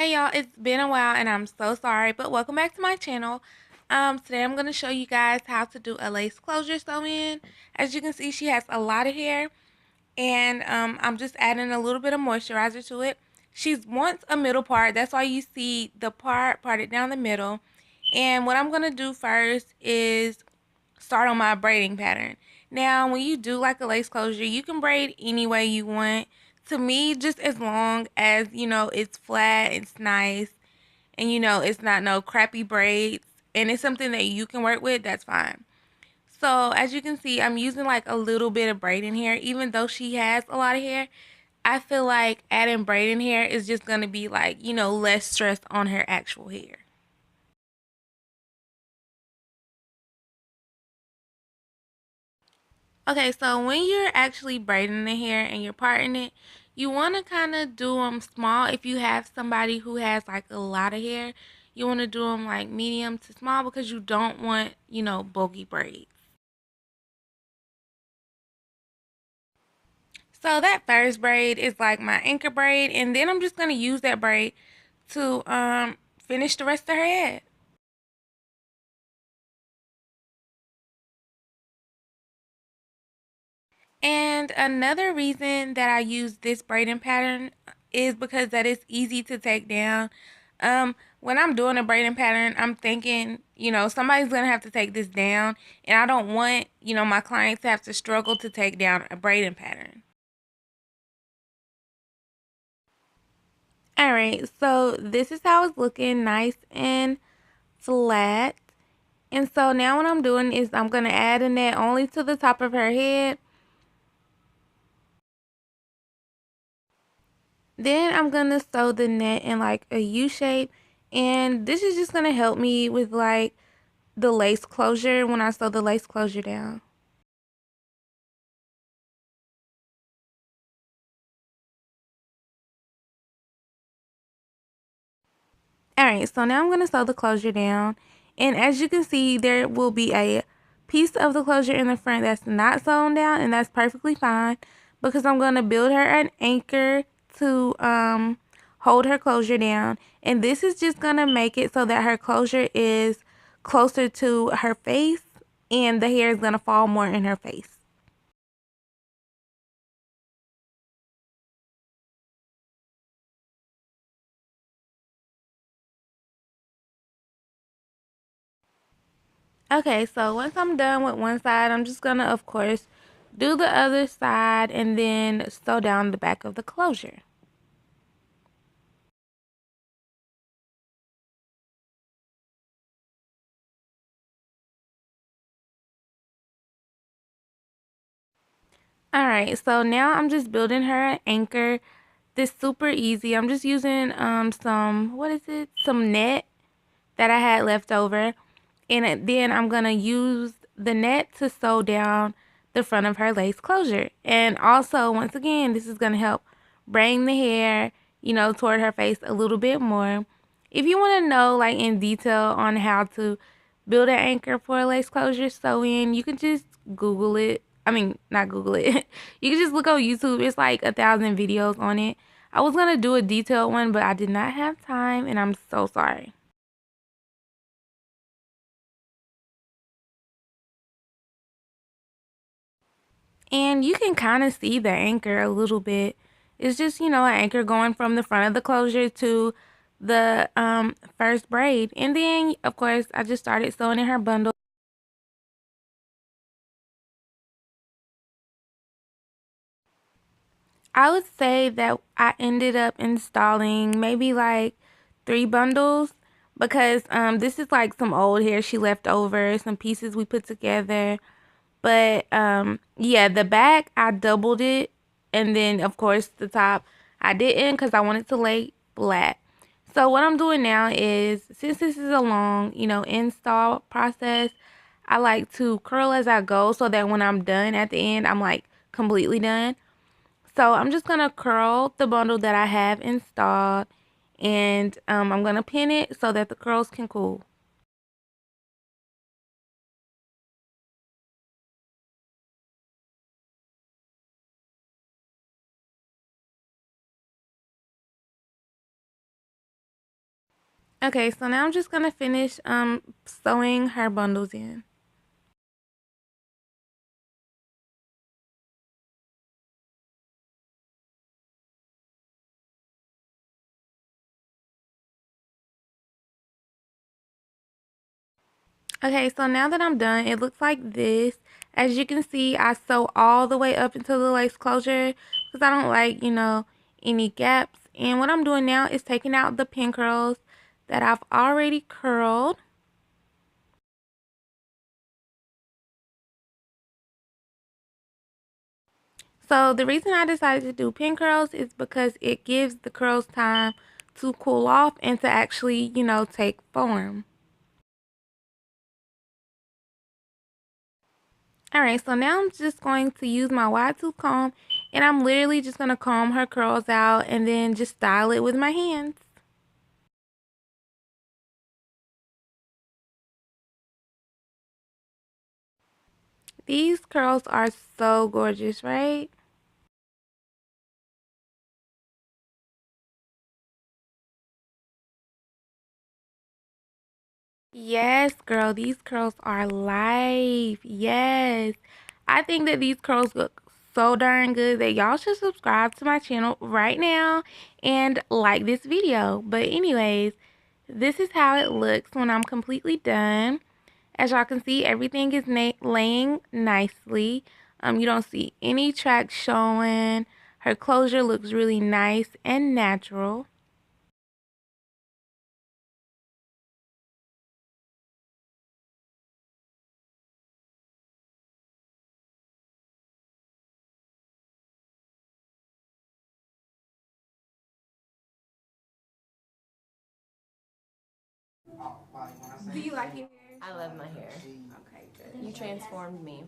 Hey y'all, it's been a while and I'm so sorry, but welcome back to my channel. Today I'm going to show you guys how to do a lace closure sew-in. As you can see, she has a lot of hair and I'm just adding a little bit of moisturizer to it. She wants a middle part, that's why you see the part parted down the middle. And what I'm going to do first is start on my braiding pattern. Now, when you do like a lace closure, you can braid any way you want. To me, just as long as, it's flat, it's nice, and, it's not no crappy braids, and it's something that you can work with, that's fine. So, as you can see, I'm using like a little bit of braiding hair. Even though she has a lot of hair, I feel like adding braiding hair is just going to be like, less stress on her actual hair. Okay, so when you're actually braiding the hair and you're parting it, you want to kind of do them small. If you have somebody who has like a lot of hair, you want to do them like medium to small because you don't want, bulky braids. So that first braid is like my anchor braid, and then I'm just going to use that braid to finish the rest of her head. And another reason that I use this braiding pattern is because that it's easy to take down. When I'm doing a braiding pattern, I'm thinking, somebody's going to have to take this down. And I don't want, my clients to have to struggle to take down a braiding pattern. Alright, so this is how it's looking, nice and flat. And so now what I'm doing is I'm going to add a net only to the top of her head. Then I'm going to sew the net in like a U shape. And this is just going to help me with like the lace closure when I sew the lace closure down. Alright, so now I'm going to sew the closure down. And as you can see, there will be a piece of the closure in the front that's not sewn down. And that's perfectly fine because I'm going to build her an anchor to hold her closure down. And this is just going to make it so that her closure is closer to her face and the hair is going to fall more in her face. Okay, so once I'm done with one side, I'm just going to, of course, do the other side and then sew down the back of the closure. Alright, so now I'm just building her an anchor. This super easy. I'm just using some, what is it? Some net that I had left over. And then I'm going to use the net to sew down the front of her lace closure. And also, once again, this is going to help bring the hair, toward her face a little bit more. If you want to know, like, in detail on how to build an anchor for a lace closure sew-in, you can just Google it. I mean, not Google it. You can just look on YouTube. It's like 1,000 videos on it. I was going to do a detailed one, but I did not have time, and I'm so sorry. And you can kind of see the anchor a little bit. It's just, an anchor going from the front of the closure to the first braid. And then, of course, I just started sewing in her bundle. I would say that I ended up installing maybe like 3 bundles because this is like some old hair she left over, some pieces we put together. But yeah, the back I doubled it, and then of course the top I didn't because I wanted to lay flat. So what I'm doing now is, since this is a long, install process, I like to curl as I go so that when I'm done at the end, I'm like completely done. So I'm just gonna curl the bundle that I have installed, and I'm gonna pin it so that the curls can cool. Okay, so now I'm just gonna finish sewing her bundles in. Okay, so now that I'm done, it looks like this. As you can see, I sew all the way up into the lace closure because I don't like, any gaps. And what I'm doing now is taking out the pin curls that I've already curled. So the reason I decided to do pin curls is because it gives the curls time to cool off and to actually, take form. Alright, so now I'm just going to use my wide tooth comb and I'm literally just going to comb her curls out and then just style it with my hands. These curls are so gorgeous, right? Yes, girl, these curls are life. Yes. I think that these curls look so darn good that y'all should subscribe to my channel right now and like this video. But anyways, this is how it looks when I'm completely done. As y'all can see, everything is laying nicely. You don't see any tracks showing. Her closure looks really nice and natural. Do you like your hair? I love my hair. Okay, good. You transformed me.